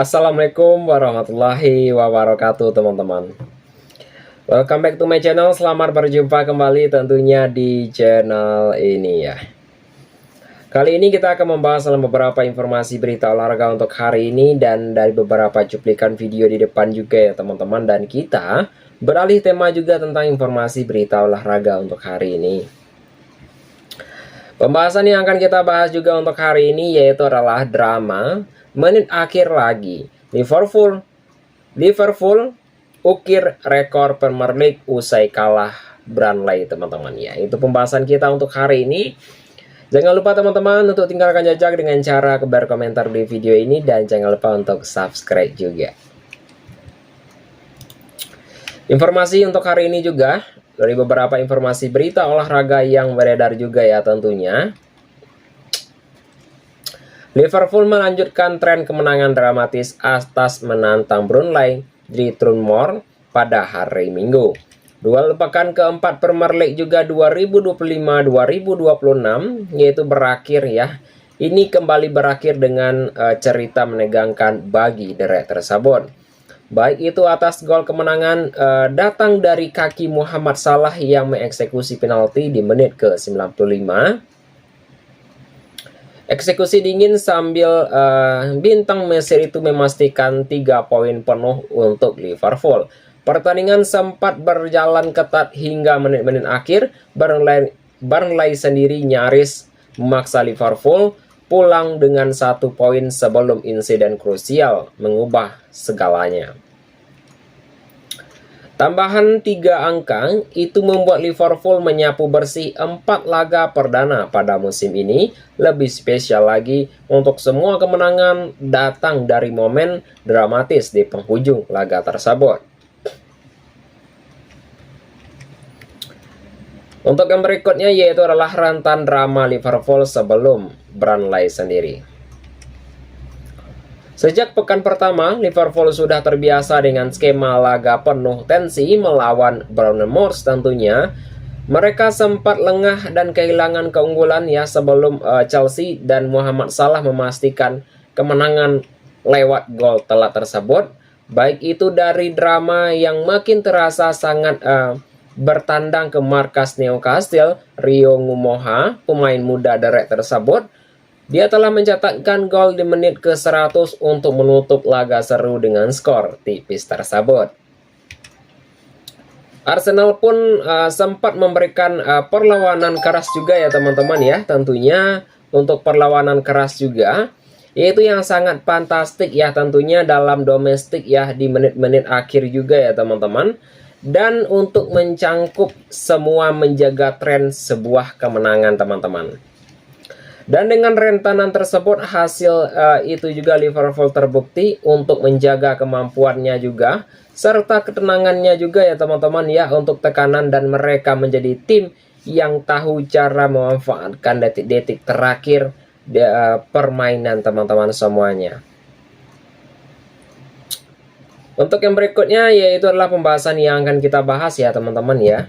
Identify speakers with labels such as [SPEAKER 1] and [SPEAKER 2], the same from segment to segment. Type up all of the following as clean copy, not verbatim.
[SPEAKER 1] Assalamualaikum warahmatullahi wabarakatuh teman-teman. Welcome back to my channel. Selamat berjumpa kembali tentunya di channel ini ya. Kali ini kita akan membahas dalam beberapa informasi berita olahraga untuk hari ini, dan dari beberapa cuplikan video di depan juga ya teman-teman. Dan kita beralih tema juga tentang informasi berita olahraga untuk hari ini. Pembahasan yang akan kita bahas juga untuk hari ini yaitu adalah drama menit akhir lagi. Liverpool ukir rekor Premier League usai kalah Burnley teman-teman ya. Itu pembahasan kita untuk hari ini. Jangan lupa teman-teman untuk tinggalkan jejak dengan cara berkomentar di video ini, dan jangan lupa untuk subscribe juga. Informasi untuk hari ini juga dari beberapa informasi berita olahraga yang beredar juga ya tentunya. Liverpool melanjutkan tren kemenangan dramatis atas menantang Burnley di Turf Moor pada hari Minggu. Duel pekan keempat Premier League juga 2025-2026 yaitu berakhir ya. Ini kembali berakhir dengan cerita menegangkan bagi derek tersebut. Baik itu atas gol kemenangan datang dari kaki Muhammad Salah yang mengeksekusi penalti di menit ke-95. Eksekusi dingin sambil bintang Mesir itu memastikan 3 poin penuh untuk Liverpool. Pertandingan sempat berjalan ketat hingga menit-menit akhir. Burnley sendiri nyaris memaksa Liverpool pulang dengan 1 poin sebelum insiden krusial mengubah segalanya. Tambahan 3 angka itu membuat Liverpool menyapu bersih 4 laga perdana pada musim ini. Lebih spesial lagi, untuk semua kemenangan datang dari momen dramatis di penghujung laga tersebut. Untuk yang berikutnya yaitu adalah rentan drama Liverpool sebelum Burnley sendiri. Sejak pekan pertama, Liverpool sudah terbiasa dengan skema laga penuh tensi melawan Bournemouth tentunya. Mereka sempat lengah dan kehilangan keunggulan ya sebelum Chelsea dan Muhammad Salah memastikan kemenangan lewat gol telat tersebut. Baik itu dari drama yang makin terasa sangat bertandang ke markas Newcastle, Rio Ngumoha, pemain muda derek tersebut. Dia telah mencatatkan gol di menit ke-100 untuk menutup laga seru dengan skor tipis tersebut. Arsenal pun sempat memberikan perlawanan keras juga ya teman-teman ya. Tentunya untuk perlawanan keras juga, yaitu yang sangat fantastik ya tentunya dalam domestik ya di menit-menit akhir juga ya teman-teman. Dan untuk mencangkup semua menjaga tren sebuah kemenangan teman-teman. Dan dengan rentanan tersebut hasil itu juga Liverpool terbukti untuk menjaga kemampuannya juga serta ketenangannya juga ya teman-teman ya untuk tekanan, dan mereka menjadi tim yang tahu cara memanfaatkan detik-detik terakhir permainan teman-teman semuanya. Untuk yang berikutnya yaitu adalah pembahasan yang akan kita bahas ya teman-teman ya.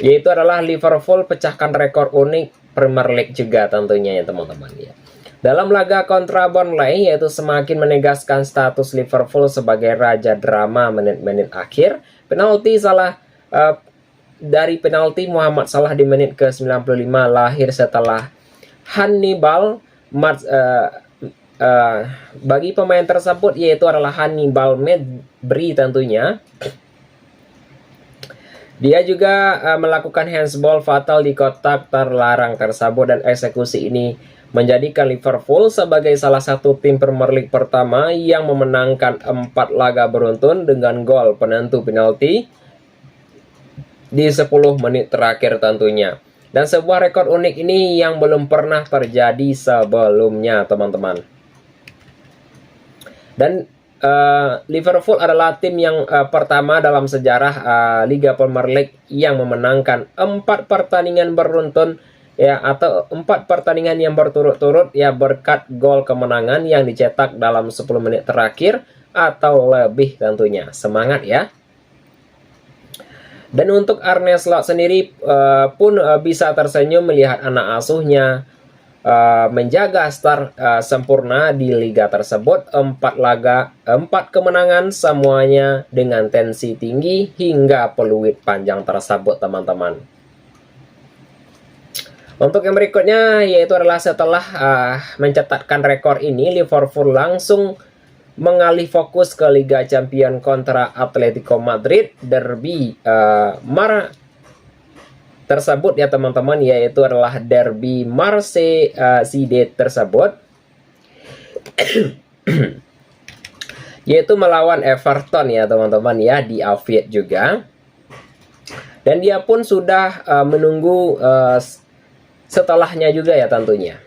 [SPEAKER 1] Yaitu adalah Liverpool pecahkan rekor unik Premier League juga tentunya ya teman-teman ya. Dalam laga kontra Burnley yaitu semakin menegaskan status Liverpool sebagai raja drama menit-menit akhir. Penalti dari penalti Muhammad Salah di menit ke-95 lahir setelah Hannibal bagi pemain tersebut yaitu adalah Hannibal Mejbri tentunya. Dia juga melakukan handsball fatal di kotak terlarang tersebut, dan eksekusi ini menjadikan Liverpool sebagai salah satu tim Premier League pertama yang memenangkan 4 laga beruntun dengan gol penentu penalti di 10 menit terakhir tentunya. Dan sebuah rekor unik ini yang belum pernah terjadi sebelumnya teman-teman. Dan Liverpool adalah tim yang pertama dalam sejarah Liga Premier League yang memenangkan 4 pertandingan beruntun ya, atau 4 pertandingan yang berturut-turut ya berkat gol kemenangan yang dicetak dalam 10 menit terakhir atau lebih tentunya. Semangat ya. Dan untuk Arne Slot sendiri pun bisa tersenyum melihat anak asuhnya menjaga start sempurna di liga tersebut. 4 kemenangan semuanya dengan tensi tinggi hingga peluit panjang tersebut, teman-teman. Untuk yang berikutnya yaitu adalah setelah mencatatkan rekor ini, Liverpool langsung mengalih fokus ke Liga Champions kontra Atletico Madrid. Derby tersebut ya teman-teman, yaitu adalah derby Merseyside tersebut yaitu melawan Everton ya teman-teman ya, di Anfield juga. Dan dia pun sudah menunggu setelahnya juga ya tentunya.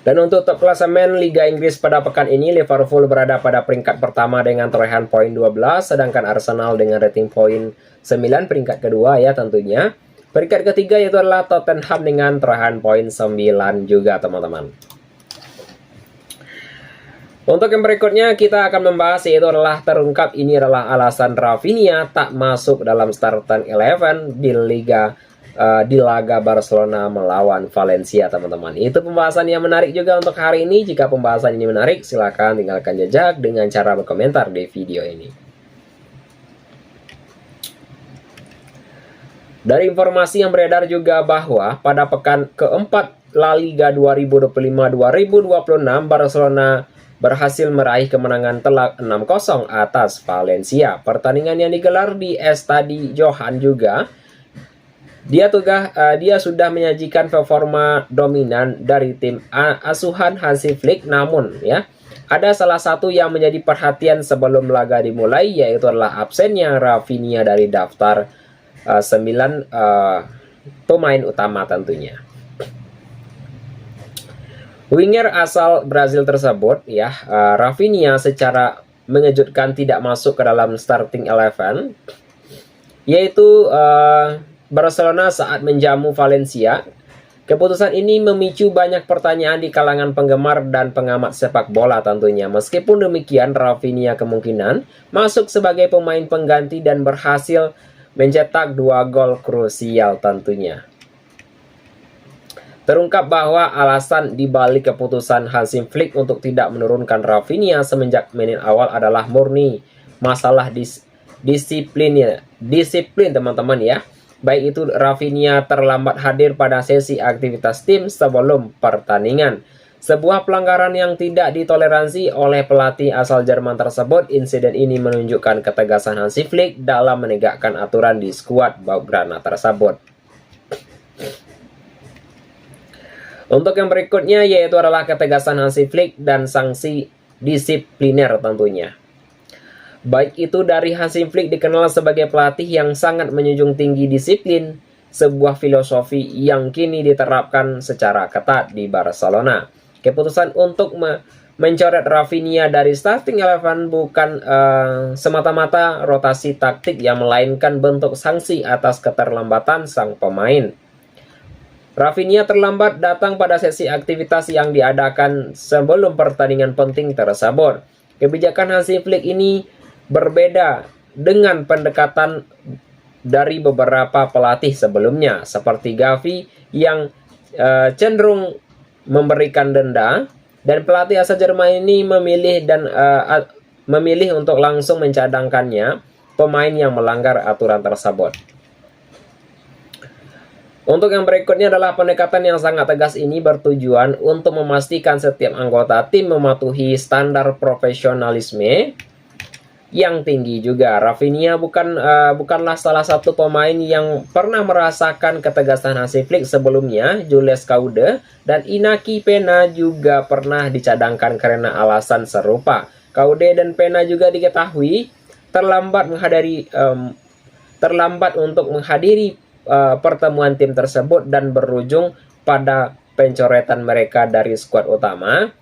[SPEAKER 1] Dan untuk top klasemen Liga Inggris pada pekan ini, Liverpool berada pada peringkat pertama dengan torehan poin 12, sedangkan Arsenal dengan rating poin 9 peringkat kedua ya tentunya. Peringkat ketiga yaitu adalah Tottenham dengan torehan poin 9 juga, teman-teman. Untuk yang berikutnya kita akan membahas yaitu adalah terungkap ini adalah alasan Rafinha tak masuk dalam starting 11 di laga Barcelona melawan Valencia, teman-teman. Itu pembahasan yang menarik juga untuk hari ini. Jika pembahasan ini menarik, silahkan tinggalkan jejak dengan cara berkomentar di video ini. Dari informasi yang beredar juga bahwa pada pekan keempat La Liga 2025-2026, Barcelona berhasil meraih kemenangan telak 6-0 atas Valencia. Pertandingan yang digelar di Estadi Johan juga, dia sudah menyajikan performa dominan dari tim asuhan Hansi Flick. Namun ya, ada salah satu yang menjadi perhatian sebelum laga dimulai, yaitu adalah absennya Rafinha dari daftar 9 pemain utama tentunya. Winger asal Brazil tersebut ya, Rafinha secara mengejutkan tidak masuk ke dalam starting 11, yaitu Barcelona saat menjamu Valencia. Keputusan ini memicu banyak pertanyaan di kalangan penggemar dan pengamat sepak bola tentunya. Meskipun demikian, Rafinha kemungkinan masuk sebagai pemain pengganti dan berhasil mencetak 2 gol krusial tentunya. Terungkap bahwa alasan dibalik keputusan Hansi Flick untuk tidak menurunkan Rafinha semenjak menit awal adalah murni masalah disiplin teman-teman ya. Baik itu Rafinha terlambat hadir pada sesi aktivitas tim sebelum pertandingan, sebuah pelanggaran yang tidak ditoleransi oleh pelatih asal Jerman tersebut. Insiden ini menunjukkan ketegasan Hansi Flick dalam menegakkan aturan di skuad Blaugrana tersebut. Untuk yang berikutnya yaitu adalah ketegasan Hansi Flick dan sanksi disipliner tentunya. Baik itu dari Hansi Flick dikenal sebagai pelatih yang sangat menjunjung tinggi disiplin, sebuah filosofi yang kini diterapkan secara ketat di Barcelona. Keputusan untuk mencoret Rafinha dari starting 11 bukan semata-mata rotasi taktik yang melainkan bentuk sanksi atas keterlambatan sang pemain. Rafinha terlambat datang pada sesi aktivitas yang diadakan sebelum pertandingan penting tersebut. Kebijakan Hansi Flick ini berbeda dengan pendekatan dari beberapa pelatih sebelumnya seperti Gavi yang cenderung memberikan denda, dan pelatih asal Jerman ini memilih untuk langsung mencadangkannya pemain yang melanggar aturan tersebut. Untuk yang berikutnya adalah pendekatan yang sangat tegas ini bertujuan untuk memastikan setiap anggota tim mematuhi standar profesionalisme yang tinggi juga. Rafinha bukanlah salah satu pemain yang pernah merasakan ketegasan Hansi Flick sebelumnya. Jules Kounde dan Inaki Pena juga pernah dicadangkan karena alasan serupa. Kounde dan Pena juga diketahui terlambat untuk menghadiri pertemuan tim tersebut dan berujung pada pencoretan mereka dari skuad utama.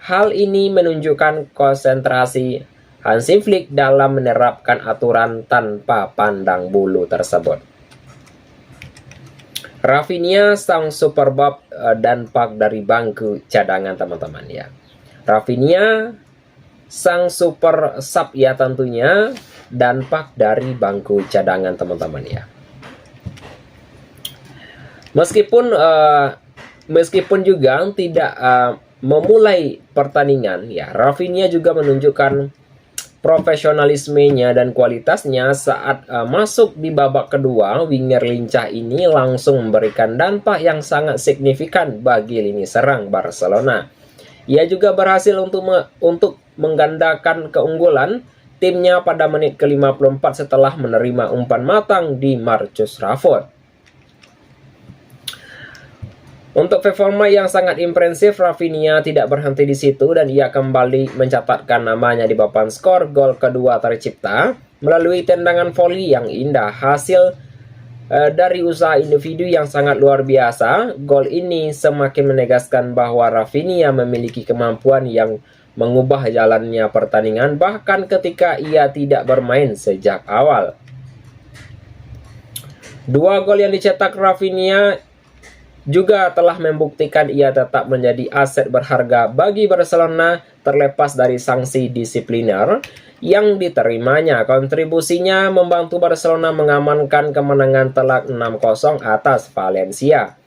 [SPEAKER 1] Hal ini menunjukkan konsentrasi Hansi Flick dalam menerapkan aturan tanpa pandang bulu tersebut. Rafinha sang super Bob dan Park dari bangku cadangan teman-teman ya. Rafinha sang super sub ya tentunya, dan Park dari bangku cadangan teman-teman ya. Meskipun juga tidak memulai pertandingan, ya Rafinha juga menunjukkan profesionalismenya dan kualitasnya saat masuk di babak kedua. Winger lincah ini langsung memberikan dampak yang sangat signifikan bagi lini serang Barcelona. Ia juga berhasil untuk menggandakan keunggulan timnya pada menit ke-54 setelah menerima umpan matang di Marcus Rashford. Untuk performa yang sangat impresif, Rafinha tidak berhenti di situ dan ia kembali mencatatkan namanya di papan skor. Gol kedua tercipta melalui tendangan voli yang indah, hasil dari usaha individu yang sangat luar biasa. Gol ini semakin menegaskan bahwa Rafinha memiliki kemampuan yang mengubah jalannya pertandingan bahkan ketika ia tidak bermain sejak awal. Dua gol yang dicetak Rafinha juga telah membuktikan ia tetap menjadi aset berharga bagi Barcelona terlepas dari sanksi disipliner yang diterimanya. Kontribusinya membantu Barcelona mengamankan kemenangan telak 6-0 atas Valencia.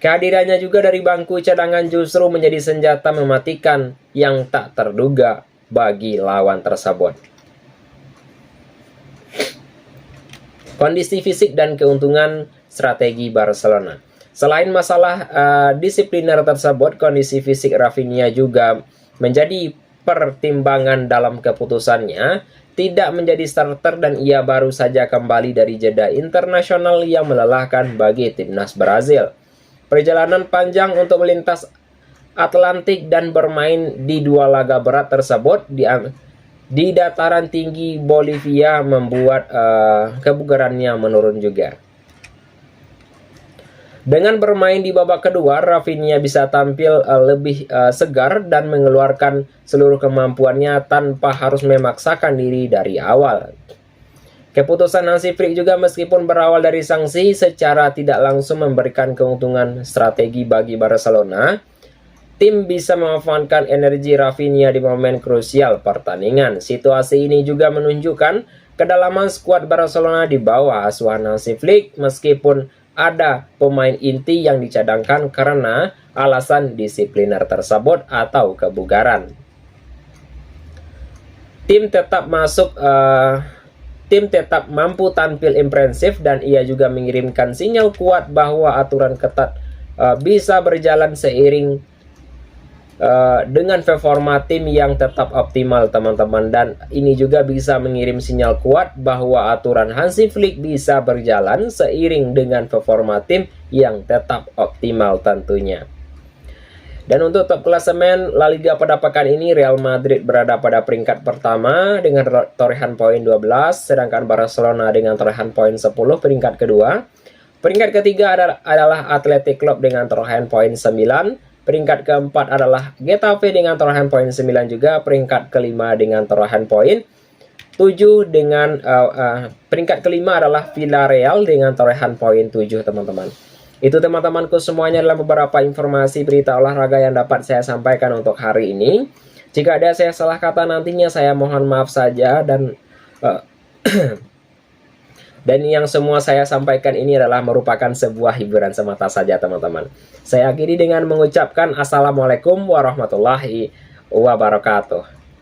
[SPEAKER 1] Kehadirannya juga dari bangku cadangan justru menjadi senjata mematikan yang tak terduga bagi lawan tersebut. Kondisi fisik dan keuntungan strategi Barcelona. Selain masalah disipliner tersebut, kondisi fisik Rafinha juga menjadi pertimbangan dalam keputusannya tidak menjadi starter dan ia baru saja kembali dari jeda internasional yang melelahkan bagi timnas Brazil. Perjalanan panjang untuk melintas Atlantik dan bermain di dua laga berat tersebut di dataran tinggi Bolivia membuat kebugarannya menurun juga. Dengan bermain di babak kedua, Rafinha bisa tampil lebih segar dan mengeluarkan seluruh kemampuannya tanpa harus memaksakan diri dari awal. Keputusan Hansi Flick juga meskipun berawal dari sanksi secara tidak langsung memberikan keuntungan strategi bagi Barcelona. Tim bisa memanfaatkan energi Rafinha di momen krusial pertandingan. Situasi ini juga menunjukkan kedalaman skuad Barcelona di bawah asuhan Hansi Flick meskipun ada pemain inti yang dicadangkan karena alasan disipliner tersebut atau kebugaran. Tim tetap mampu tampil impresif dan ia juga mengirimkan sinyal kuat bahwa aturan ketat bisa berjalan seiring dengan performa tim yang tetap optimal, teman-teman, dan ini juga bisa mengirim sinyal kuat bahwa aturan Hansi Flick bisa berjalan seiring dengan performa tim yang tetap optimal tentunya. Dan untuk top klasemen La Liga pada pekan ini, Real Madrid berada pada peringkat pertama dengan torehan poin 12, sedangkan Barcelona dengan torehan poin 10 peringkat kedua. Peringkat ketiga adalah Athletic Club dengan torehan poin 9. Peringkat keempat adalah Getafe dengan torehan poin 9 juga. Peringkat kelima dengan torehan poin 7 dengan peringkat kelima adalah Villarreal dengan torehan poin 7, teman-teman. Itu teman-temanku semuanya adalah beberapa informasi berita olahraga yang dapat saya sampaikan untuk hari ini. Jika ada saya salah kata nantinya saya mohon maaf saja dan dan yang semua saya sampaikan ini adalah merupakan sebuah hiburan semata saja, teman-teman. Saya akhiri dengan mengucapkan Assalamualaikum warahmatullahi wabarakatuh.